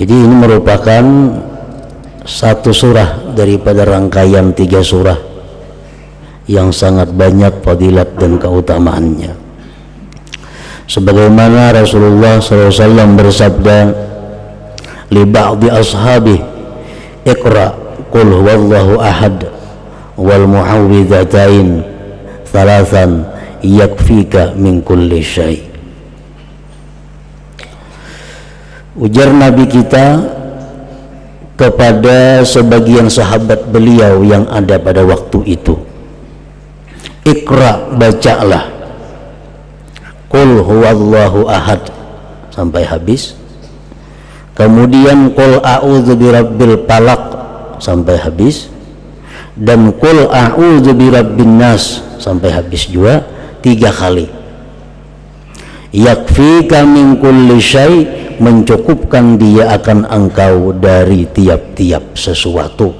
Jadi ini merupakan satu surah daripada rangkaian 3 surah yang sangat banyak fadilat dan keutamaannya. Sebagaimana Rasulullah SAW bersabda li ba'di ashabi, iqra qul huwallahu ahad wal mu'awwidhatain thalathan yakfika min kulli syai'. Ujar Nabi kita kepada sebagian sahabat beliau yang ada pada waktu itu, Iqra, bacalah Qul huwallahu ahad sampai habis, kemudian Qul a'udzu birabbil falaq sampai habis, dan Qul a'udzu birabbin nas sampai habis juga 3 kali. Yakfika min kulli syai', mencukupkan dia akan engkau dari tiap-tiap sesuatu.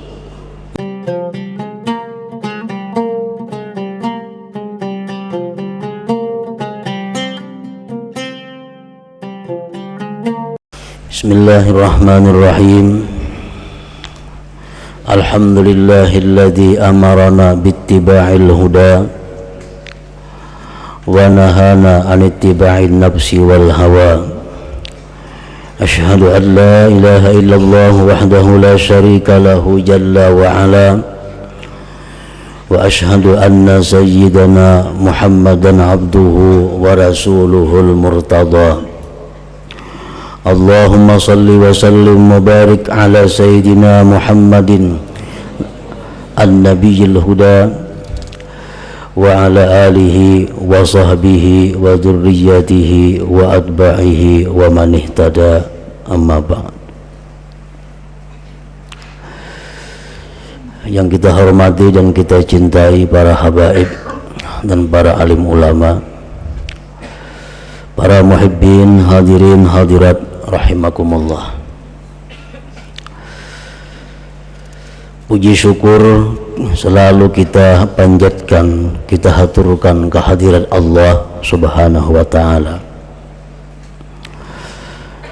Bismillahirrahmanirrahim. Alhamdulillahilladzi amarana bittiba'il huda wa nahana an ittiba'in nafsi wal hawa. Asyhadu an la ilaha illallah wahdahu la syarika lahu jalla wa ala, wa asyhadu anna sayyidana Muhammadan abduhu wa rasuluhul murtada. Allahumma salli wa sallim mubarik ala sayyidina Muhammadin an-nabiyil huda wa ala alihi wa sahbihi wa dzurriyyatihi wa atba'ihi wa man ihtada, amma ba'd. Yang kita hormati dan kita cintai para habaib dan para alim ulama, para muhibbin, hadirin hadirat rahimakumullah. Puji syukur selalu kita panjatkan, kita haturkan kehadirat Allah Subhanahu wa ta'ala,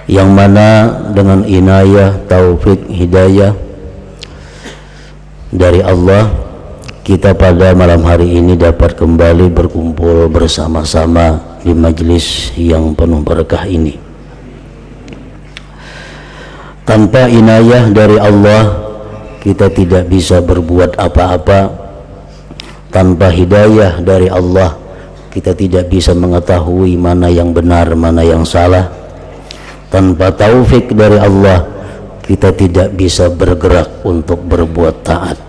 yang mana dengan inayah, taufik, hidayah dari Allah, kita pada malam hari ini dapat kembali berkumpul bersama-sama di majlis yang penuh berkah ini. Tanpa inayah dari Allah kita tidak bisa berbuat apa-apa. Tanpa hidayah dari Allah kita tidak bisa mengetahui mana yang benar, mana yang salah. Tanpa taufik dari Allah kita tidak bisa bergerak untuk berbuat taat.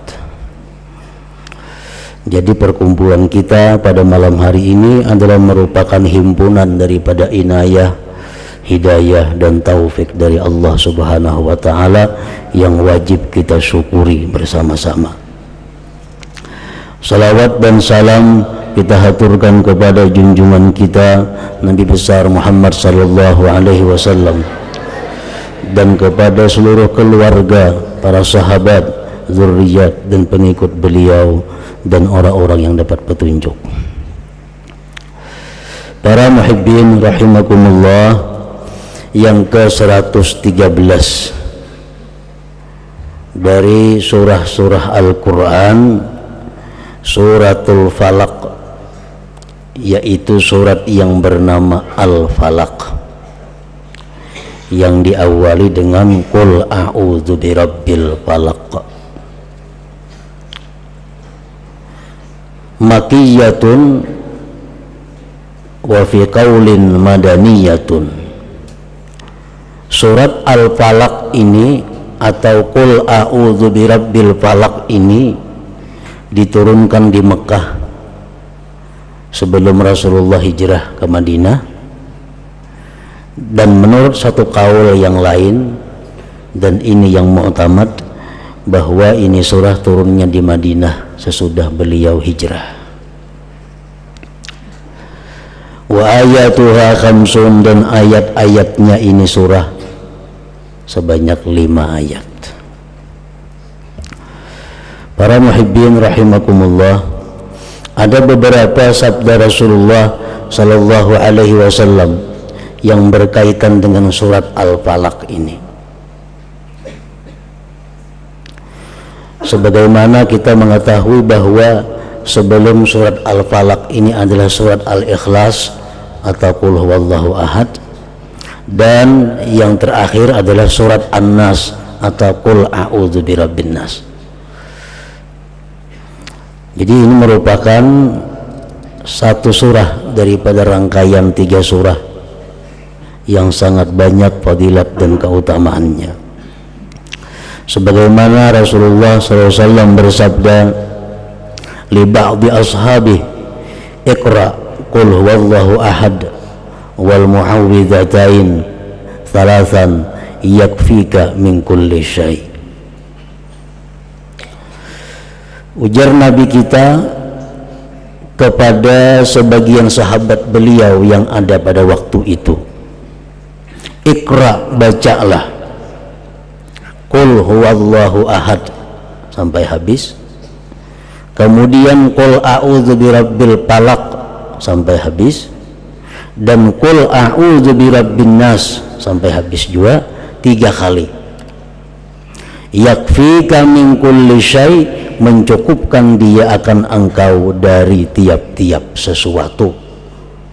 Jadi perkumpulan kita pada malam hari ini adalah merupakan himpunan daripada inayah, hidayah dan taufik dari Allah Subhanahu wa ta'ala yang wajib kita syukuri bersama-sama. Salawat dan salam kita haturkan kepada junjungan kita Nabi besar Muhammad sallallahu alaihi wasallam, dan kepada seluruh keluarga, para sahabat, zuriat dan pengikut beliau dan orang-orang yang dapat petunjuk. Para muhibbin rahimakumullah, yang ke-113 dari surah-surah Al-Quran, Suratul Falaq, yaitu surat yang bernama Al-Falaq, yang diawali dengan Qul a'udzu birabbil falaq. Makiyyatun wa fi qaulin madaniyatun. Surat Al-Falaq ini atau Qul a'udzu birabbil falaq ini diturunkan di Mekah sebelum Rasulullah hijrah ke Madinah, dan menurut satu kaul yang lain, dan ini yang mu'tamad, bahwa ini surah turunnya di Madinah sesudah beliau hijrah. Wa ayatuha khamsun, dan ayat-ayatnya ini surah sebanyak 5 ayat. Para muhibbin rahimakumullah, ada beberapa sabda Rasulullah sallallahu alaihi wasallam yang berkaitan dengan surat Al-Falaq ini. sebagaimana kita mengetahui bahwa sebelum surat Al-Falaq ini adalah surat Al-Ikhlas atau Qul Huwallahu Ahad, dan yang terakhir adalah surat An-Nas atau Qul A'udzu Birabbin Nas. Jadi ini merupakan satu surah daripada rangkaian 3 surah yang sangat banyak fadilat dan keutamaannya. Sebagaimana Rasulullah SAW bersabda li ba'di ashabi, iqra qul huwallahu ahad wal mu'awwidhatain thalathan yakfika min kulli syai'. Ujar Nabi kita kepada sebagian sahabat beliau yang ada pada waktu itu, Iqra, bacalah Qul huwallahu ahad sampai habis, kemudian Qul a'udzu birabbil falaq sampai habis, dan Qul a'udzu birabbin nas sampai habis juga 3 kali. Yakfika min kulli syai', mencukupkan dia akan engkau dari tiap-tiap sesuatu.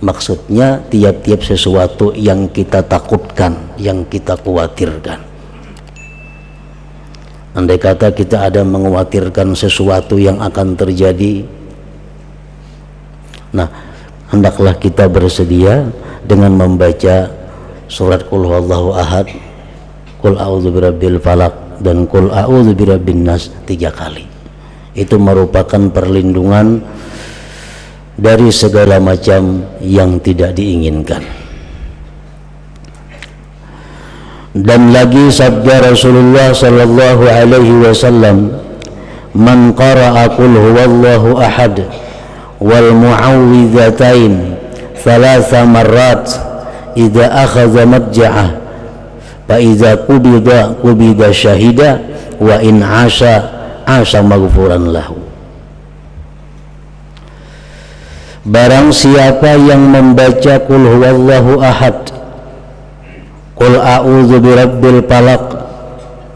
Maksudnya tiap-tiap sesuatu yang kita takutkan, yang kita khawatirkan. Andai kata kita ada mengkhawatirkan sesuatu yang akan terjadi, nah hendaklah kita bersedia dengan membaca surat Qul Huwallahu Ahad, Qul A'udzu Birabbil Falaq, dan Qul A'udzu Birabbin Nas 3 kali. Itu merupakan perlindungan dari segala macam yang tidak diinginkan. Dan lagi sabda Rasulullah sallallahu alaihi wasallam, man qara'a qul huwallahu ahad wal mu'awwidhatain 3 marrat idza akhadha madja'ah fa idza qubida syahida wa in 'asha maghfuran lahu. Barang siapa yang membaca Qul Huwallahu Ahad, Qul A'udzu Birabbil Falaq,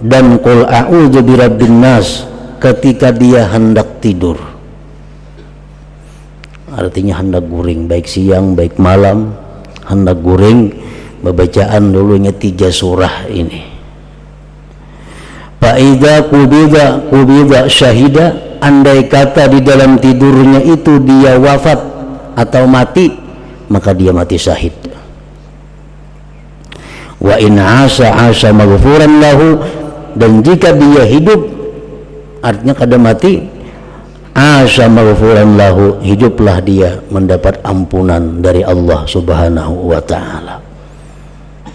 dan Qul A'udzu Birabbin Nas ketika dia hendak tidur, artinya hendak guring, baik siang baik malam, hendak guring, bacaan dulunya 3 surah ini. Fa'idha kubida syahida, andai kata di dalam tidurnya itu dia wafat atau mati, maka dia mati syahid. Wa in 'asha maghfuran lahu, dan jika dia hidup, artinya kada mati, 'asha maghfuran lahu, hiduplah dia mendapat ampunan dari Allah Subhanahu wa ta'ala.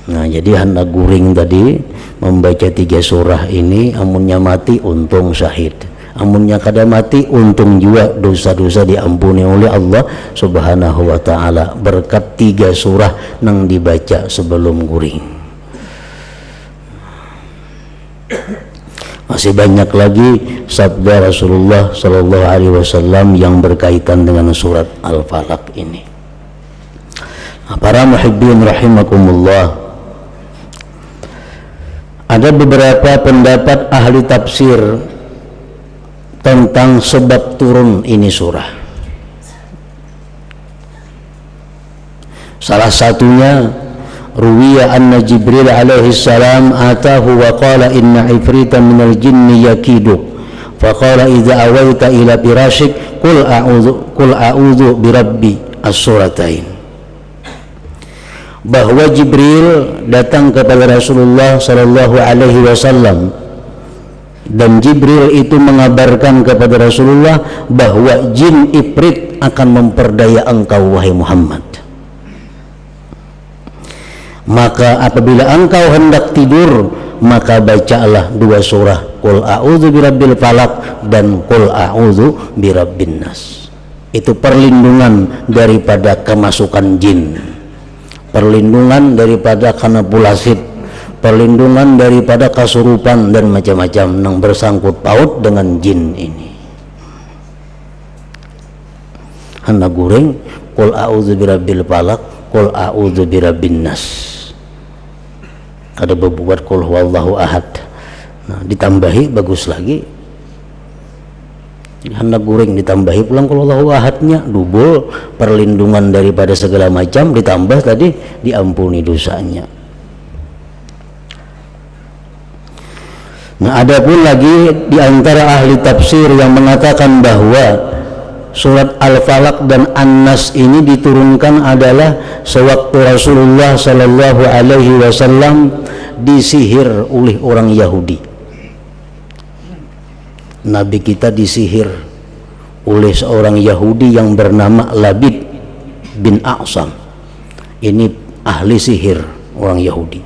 Nah, jadi hendak guring tadi membaca 3 surah ini, amunnya mati untung syahid, amunnya kada mati untung juga dosa-dosa diampuni oleh Allah Subhanahu wa ta'ala berkat 3 surah nang dibaca sebelum guring. Masih banyak lagi sabda Rasulullah sallallahu alaihi wasallam yang berkaitan dengan surat Al-Falaq ini. Nah, para muhibbin rahimakumullah, ada beberapa pendapat ahli tafsir tentang sebab turun ini surah. Salah satunya, ruwiya anna Jibril alaihi salam atahu wa qala inna ifritan minal jinni yakidu faqala idza awaita ila firashik qul a'udzu birabbi as-suratain. Bahwa Jibril datang kepada Rasulullah sallallahu alaihi wasallam, dan Jibril itu mengabarkan kepada Rasulullah bahwa jin ifrit akan memperdaya engkau wahai Muhammad. Maka apabila engkau hendak tidur, maka bacalah 2 surah, Qul A'udzu Birabbil Falaq dan Qul A'udzu Birabbin Nas. Itu perlindungan daripada kemasukan jin, perlindungan daripada kanapulasit, perlindungan daripada kasurupan dan macam-macam yang bersangkut paut dengan jin ini. Hendak guring, Qul A'udzu Birabbil Falaq, Qul A'udzu Birabbin Nas. Ada berbuat Qul Huwallahu Ahad. Nah, ditambahi bagus lagi hendak goreng ditambahi pulang kalau Allahu ahadnya double perlindungan daripada segala macam, ditambah tadi diampuni dosanya. Nah, ada pun lagi di antara ahli tafsir yang mengatakan bahwa surat Al-Falaq dan An-Nas ini diturunkan adalah sewaktu Rasulullah Shallallahu Alaihi Wasallam disihir oleh orang Yahudi. Nabi kita disihir oleh seorang Yahudi yang bernama Labid bin A'sam. Ini ahli sihir orang Yahudi.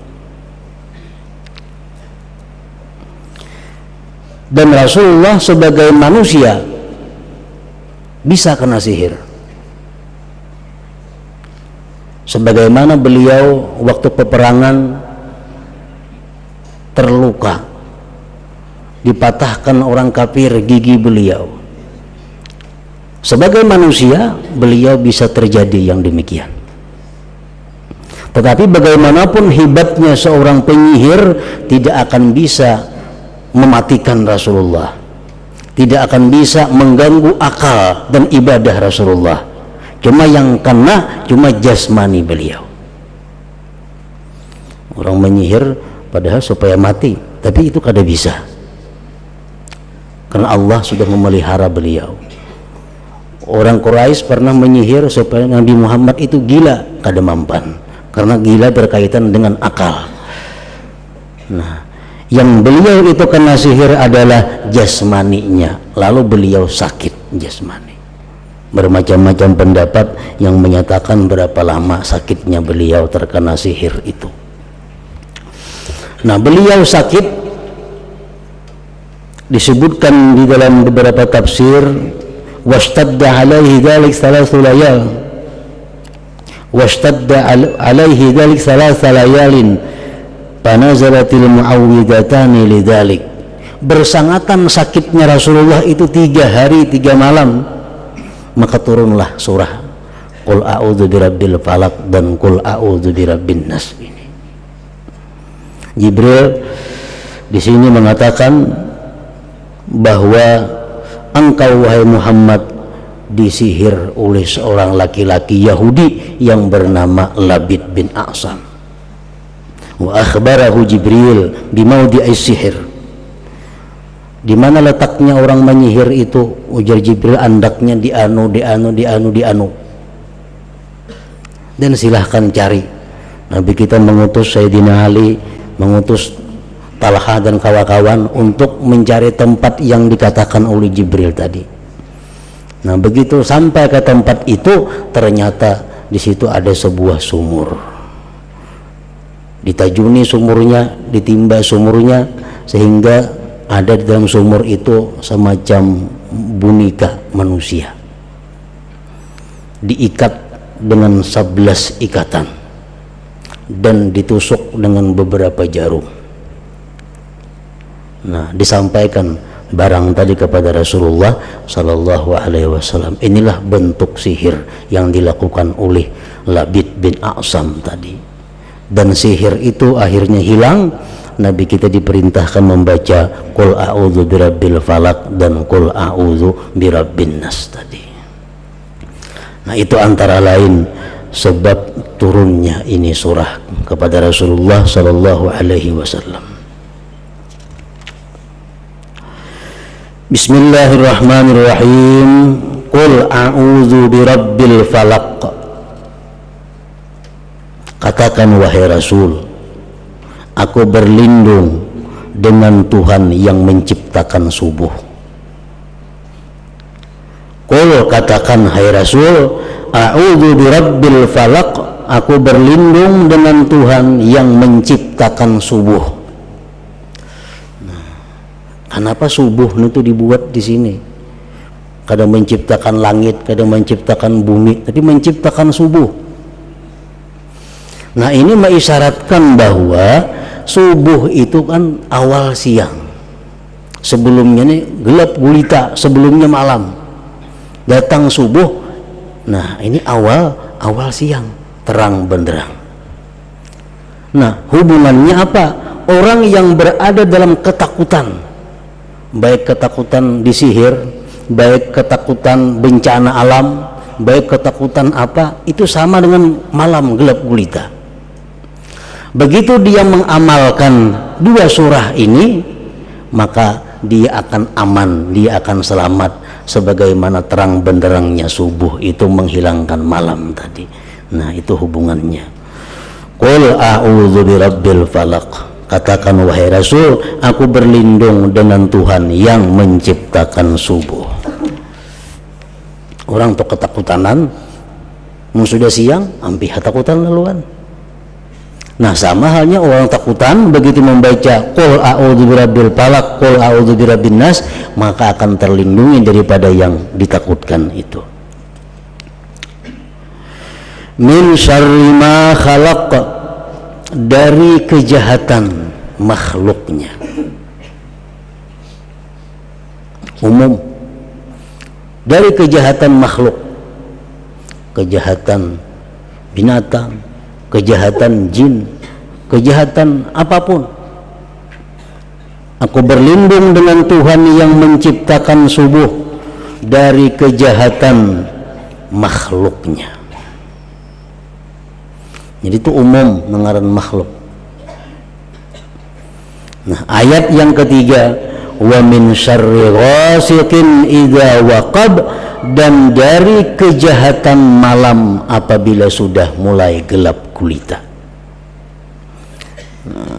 Dan Rasulullah sebagai manusia bisa kena sihir, sebagaimana beliau waktu peperangan terluka, dipatahkan orang kafir gigi beliau. Sebagai manusia beliau bisa terjadi yang demikian. Tetapi bagaimanapun hebatnya seorang penyihir tidak akan bisa mematikan Rasulullah, tidak akan bisa mengganggu akal dan ibadah Rasulullah. Cuma yang kena cuma jasmani beliau. Orang menyihir padahal supaya mati, tapi itu kada bisa, karena Allah sudah memelihara beliau. Orang Quraisy pernah menyihir supaya Nabi Muhammad itu gila, kada mampan, karena gila berkaitan dengan akal. Nah, yang beliau itu kena sihir adalah jasmaninya, lalu beliau sakit jasmani. Bermacam-macam pendapat yang menyatakan berapa lama sakitnya beliau terkena sihir itu. Nah, beliau sakit disebutkan di dalam beberapa tafsir, washtadda alaihi dzalik thalathu layal, washtadda alaihi dzalik thalathu layalin panazalatil muawwidatani lidzalik. Bersangatan sakitnya Rasulullah itu 3 hari 3 malam, maka turunlah surah Qul a'udzu birabbil falaq dan Qul a'udzu birabbin nas ini. Jibril di sini mengatakan bahwa engkau wahai Muhammad disihir oleh seorang laki-laki Yahudi yang bernama Labid bin A'sam. Wa akhbarahu Jibril bimaudhi'is sihir. Di mana letaknya orang menyihir itu? Ujar Jibril, andaknya di anu. Dan silahkan cari. Nabi kita mengutus Sayyidina Ali, mengutus Talha dan kawan-kawan untuk mencari tempat yang dikatakan oleh Jibril tadi. Nah, begitu sampai ke tempat itu, ternyata di situ ada sebuah sumur. Ditajuni sumurnya, ditimba sumurnya, sehingga ada di dalam sumur itu semacam boneka manusia, diikat dengan 11 ikatan dan ditusuk dengan beberapa jarum. Nah, disampaikan barang tadi kepada Rasulullah Sallallahu Alaihi Wasallam. Inilah bentuk sihir yang dilakukan oleh Labid bin A'sam tadi. Dan sihir itu akhirnya hilang. Nabi kita diperintahkan membaca Qul a'udzu birabbil falaq dan Qul a'udzu birabbin nas tadi. Nah, itu antara lain sebab turunnya ini surah kepada Rasulullah Sallallahu Alaihi Wasallam. Bismillahirrahmanirrahim. Qul a'udzu birabbil falaq. Katakan wahai Rasul, aku berlindung dengan Tuhan yang menciptakan subuh. Qul, katakan hai Rasul, a'udzu birabbil falaq, aku berlindung dengan Tuhan yang menciptakan subuh. Nah, kenapa subuh itu dibuat di sini? Kadang menciptakan langit, kadang menciptakan bumi, tapi menciptakan subuh. Nah, ini mengisyaratkan bahwa subuh itu kan awal siang, sebelumnya ini gelap gulita, sebelumnya malam, datang subuh. Nah, ini awal siang, terang benderang. Nah, hubungannya apa? Orang yang berada dalam ketakutan, baik ketakutan disihir, baik ketakutan bencana alam, baik ketakutan apa, itu sama dengan malam gelap gulita. Begitu dia mengamalkan dua surah ini, maka dia akan aman, dia akan selamat, sebagaimana terang benderangnya subuh itu menghilangkan malam tadi. Nah, itu hubungannya. Qul a'udzu birabbil falaq. Katakan wahai Rasul, aku berlindung dengan Tuhan yang menciptakan subuh. Orang tuh ketakutanan, sudah siang, hampir ketakutan laluan. Nah, sama halnya orang takutan begitu membaca Qul a'udzu birabbil falaq, Qul a'udzu birabbin nas, maka akan terlindungi daripada yang ditakutkan itu. Min syarri ma khalaq, dari kejahatan makhluknya. Umum, dari kejahatan makhluk, kejahatan binatang, kejahatan jin, kejahatan apapun. Aku berlindung dengan Tuhan yang menciptakan subuh dari kejahatan makhluknya. Jadi itu umum mengaran makhluk. Nah, ayat yang ketiga, wa min syarri ghasiqin idza waqab, dan dari kejahatan malam apabila sudah mulai gelap gulita. Nah,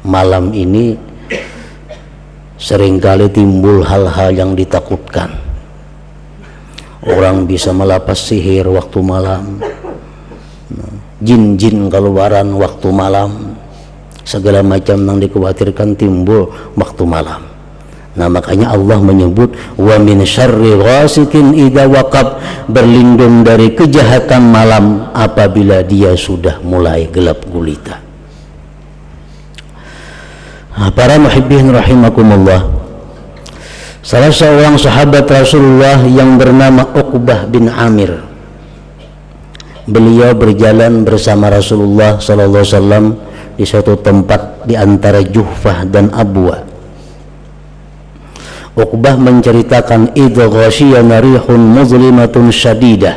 malam ini seringkali timbul hal-hal yang ditakutkan. Orang bisa melapas sihir waktu malam, jin-jin keluaran waktu malam, segala macam yang dikhawatirkan timbul waktu malam. Nah, makanya Allah menyebut wa min syarri ghasiqin idza waqab, berlindung dari kejahatan malam apabila dia sudah mulai gelap gulita. Nah, para muhibbin rahimakumullah, salah seorang sahabat Rasulullah yang bernama Uqbah bin Amir, beliau berjalan bersama Rasulullah sallallahu alaihi wasallam di suatu tempat di antara Juhfah dan Abwa. Uqbah menceritakan, idza ghasyiyana rihun muzlimatun syadidah,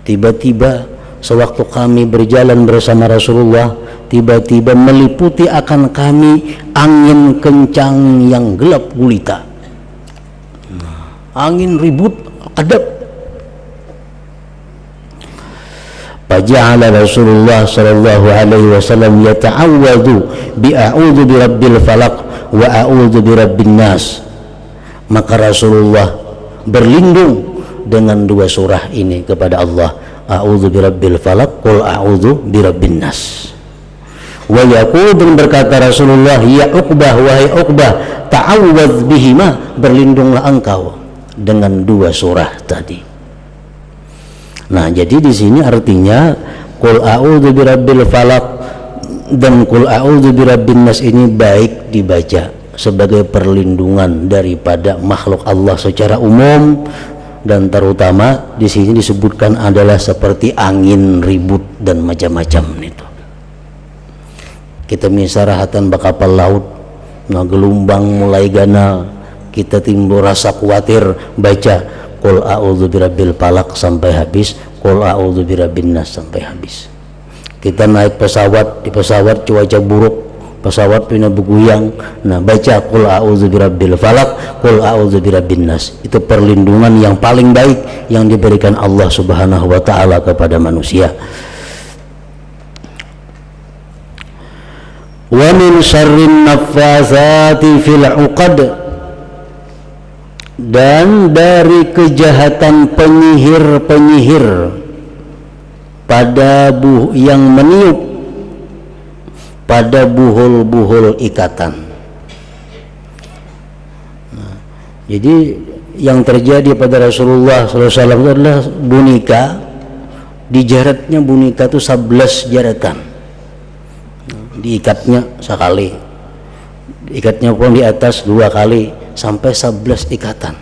tiba-tiba sewaktu kami berjalan bersama Rasulullah, tiba-tiba meliputi akan kami angin kencang yang gelap gulita. Angin ribut, kedap. Faja'ala Rasulullah sallallahu alaihi wasallam yata'awwadhu bi a'udzu birabbil falaq wa a'udzu birabbin nas. Maka Rasulullah berlindung dengan dua surah ini kepada Allah, a'udzu birabbil falaq, qul a'udzu birabbin nas. Wa yaqul, dan berkata Rasulullah, ya Uqbah, wahai Uqbah, ta'awwadz bihima, berlindunglah engkau dengan dua surah tadi. Nah, jadi di sini artinya qul a'udzu birabbil falaq dan qul a'udzu birabbin nas ini baik dibaca sebagai perlindungan daripada makhluk Allah secara umum, dan terutama di sini disebutkan adalah seperti angin ribut dan macam-macam itu. Kita misarahatan bakapal laut, nah gelombang mulai ganal, kita timbul rasa khawatir, baca qul a'udzu birabbil falaq sampai habis, qul a'udzu birabbin nas sampai habis. Kita naik pesawat, di pesawat cuaca buruk, pesawat pindah bergoyang, nah baca qul a'udzu birabbil falaq, qul a'udzu birabbin nas. Itu perlindungan yang paling baik yang diberikan Allah Subhanahu wa taala kepada manusia. Wa min syarrin naffatsati fil 'uqad, dan dari kejahatan penyihir-penyihir pada yang meniup pada buhul-buhul ikatan. Nah, jadi yang terjadi pada Rasulullah SAW adalah boneka, dijaratnya boneka itu 11 jaratan, diikatnya sekali, diikatnya pun di atas 2 kali sampai 11 ikatan.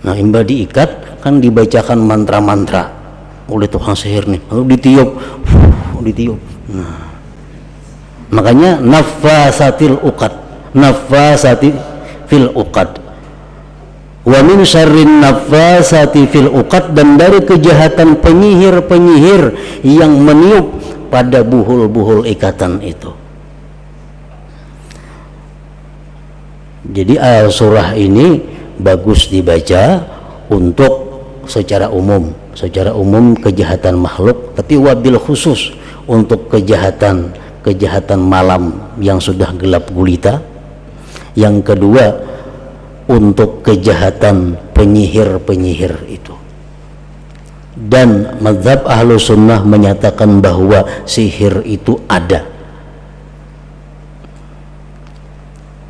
Nah, imba diikat kan dibacakan mantra-mantra oleh tukang sihir nih, lalu ditiup, ditiup. Nah, makanya nafasatil uqad, nafasati fil uqad wa min syarrin naffasati fil uqad, dan dari kejahatan penyihir-penyihir yang meniup pada buhul-buhul ikatan itu. Jadi surah ini bagus dibaca untuk secara umum kejahatan makhluk, tapi wabil khusus untuk kejahatan malam yang sudah gelap gulita. Yang kedua, untuk kejahatan penyihir-penyihir itu. Dan mazhab ahlu sunnah menyatakan bahwa sihir itu ada.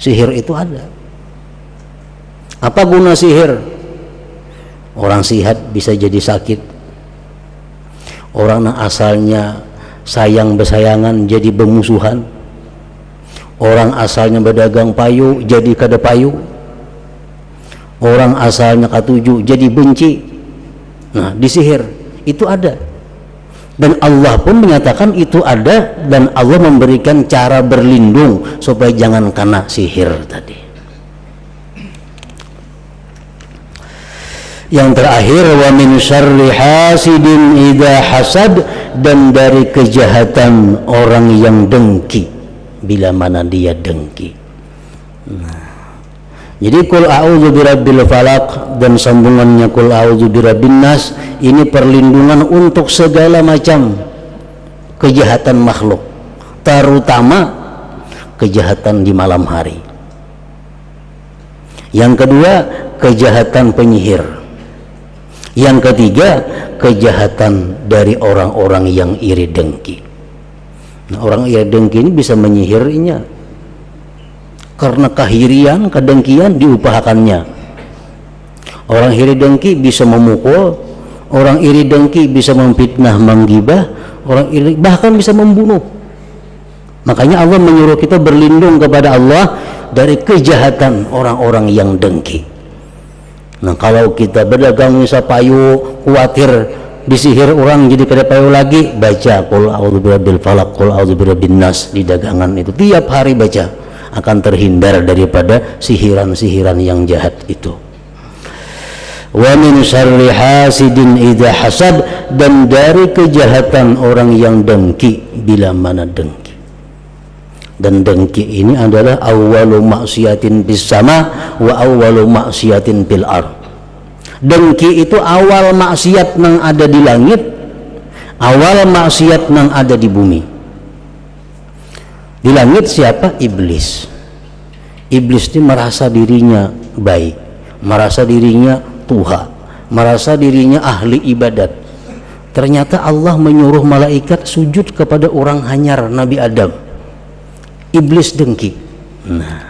Sihir itu ada. Apa guna sihir? Orang sihat bisa jadi sakit. Orang yang asalnya sayang bersayangan jadi bermusuhan. Orang asalnya berdagang payu jadi kada payu. Orang asalnya katuju jadi benci. Nah, di sihir itu ada. Dan Allah pun menyatakan itu ada, dan Allah memberikan cara berlindung supaya jangan kena sihir tadi. Yang terakhir, wa min syarri hasidin idza hasad, dan dari kejahatan orang yang dengki bila mana dia dengki. Nah, jadi qul a'udzu birabbil falaq dan sambungannya qul a'udzu birabbin nas, ini perlindungan untuk segala macam kejahatan makhluk, terutama kejahatan di malam hari. Yang kedua, kejahatan penyihir. Yang ketiga, kejahatan dari orang-orang yang iri dengki. Nah, orang iri dengki ini bisa menyihirnya karena kahirian, kedengkian diupahakannya. Orang iri dengki bisa memukul, orang iri dengki bisa memfitnah, menggibah, orang iri bahkan bisa membunuh. Makanya Allah menyuruh kita berlindung kepada Allah dari kejahatan orang-orang yang dengki. Nah, kalau kita berdagang misal payu, khawatir disihir orang jadi kada payu lagi, baca qul a'udzu birabbil falaq, qul a'udzu birabbin nas di dagangan itu, tiap hari baca, akan terhindar daripada sihiran-sihiran yang jahat itu. Wa min syarri hasidin idza hasad, dan dari kejahatan orang yang dengki bila mana dengki. Dan dengki ini adalah awwalu maksiatin bis sama wa awwalu maksiatin bil ard. Dengki itu awal maksiat yang ada di langit, awal maksiat yang ada di bumi. Di langit siapa? Iblis. Iblis ini merasa dirinya baik, merasa dirinya Tuhan, merasa dirinya ahli ibadat. Ternyata Allah menyuruh malaikat sujud kepada orang hanyar Nabi Adam. Iblis dengki. Nah,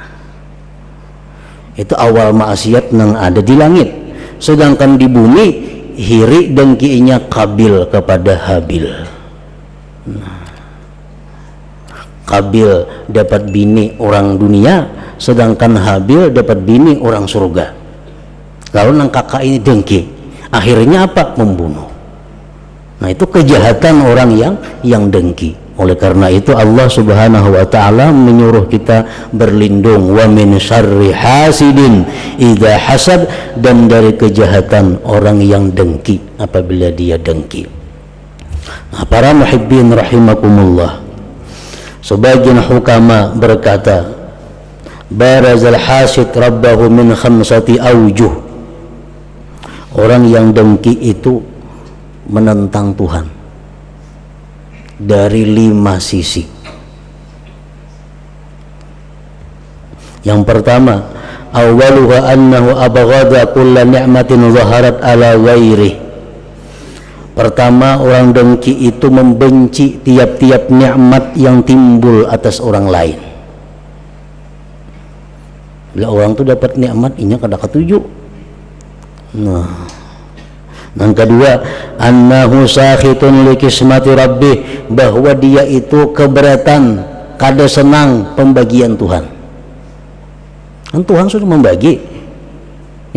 itu awal maksiat yang ada di langit. Sedangkan di bumi, hiri dengkinya Qabil kepada Habil. Nah, Qabil dapat bini orang dunia, sedangkan Habil dapat bini orang surga. Lalu nang kakak ini dengki, akhirnya apa? Membunuh. Nah, itu kejahatan orang yang dengki. Oleh karena itu Allah Subhanahu wa taala menyuruh kita berlindung, wa min syarri hasidin idza hasad, dan dari kejahatan orang yang dengki apabila dia dengki. Nah, para muhibbin rahimakumullah, sebagian hukama berkata, barazal hasid rabbahu min khamsati awjuh. Orang yang dengki itu menentang Tuhan dari 5 sisi. Yang pertama, awwaluha annahu abghadha kulla ni'matin zaharat ala ghairi. Pertama, orang dengki itu membenci tiap-tiap nikmat yang timbul atas orang lain. Bila orang itu dapat nikmat, inya kada ketuju. Nah, yang kedua, annahu sakhitun li kismati rabbih, bahwa dia itu keberatan, kada senang pembagian Tuhan. Kan Tuhan sudah membagi,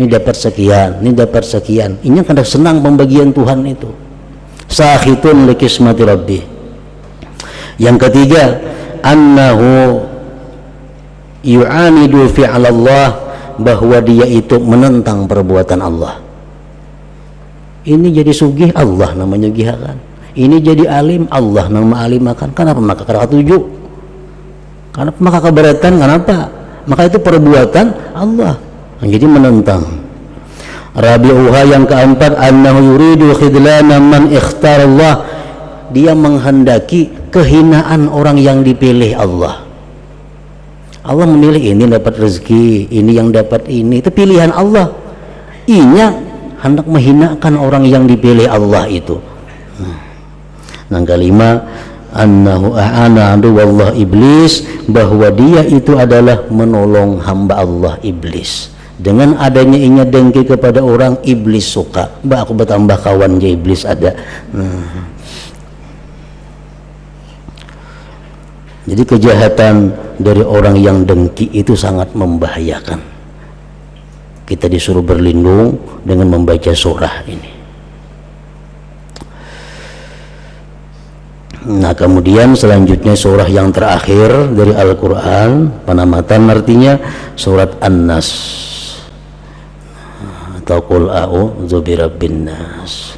ini dapat sekian, ini dapat sekian, ini kada senang pembagian Tuhan itu. Sakhitun li kismati rabbih. Yang ketiga, annahu yu'anidu fi'alallah, bahwa dia itu menentang perbuatan Allah. Ini jadi sugih, Allah namanya gihakan. Ini jadi alim, Allah nama alimakan. Kenapa maka kata tujuh? Kenapa maka keberatan? Kenapa? Maka itu perbuatan Allah. Jadi menentang. Rabi'uha yang keempat, annahu yuridu khidlana man ikhtar Allah. Dia menghendaki kehinaan orang yang dipilih Allah. Allah memilih ini dapat rezeki, ini yang dapat ini. Itu pilihan Allah. Inya hendak menghinakan orang yang dipilih Allah itu. Yang kelima, annahu a'ana aduwallah iblis, bahwa dia itu adalah menolong hamba Allah iblis. Dengan adanya inya dengki kepada orang, iblis suka. Mbak aku bertambah kawan je iblis ada. Jadi kejahatan dari orang yang dengki itu sangat membahayakan. Kita disuruh berlindung dengan membaca surah ini. Nah, kemudian selanjutnya surah yang terakhir dari Al-Quran, penamatan artinya surat An-Nas atau Qul a'udzu birabbin nas.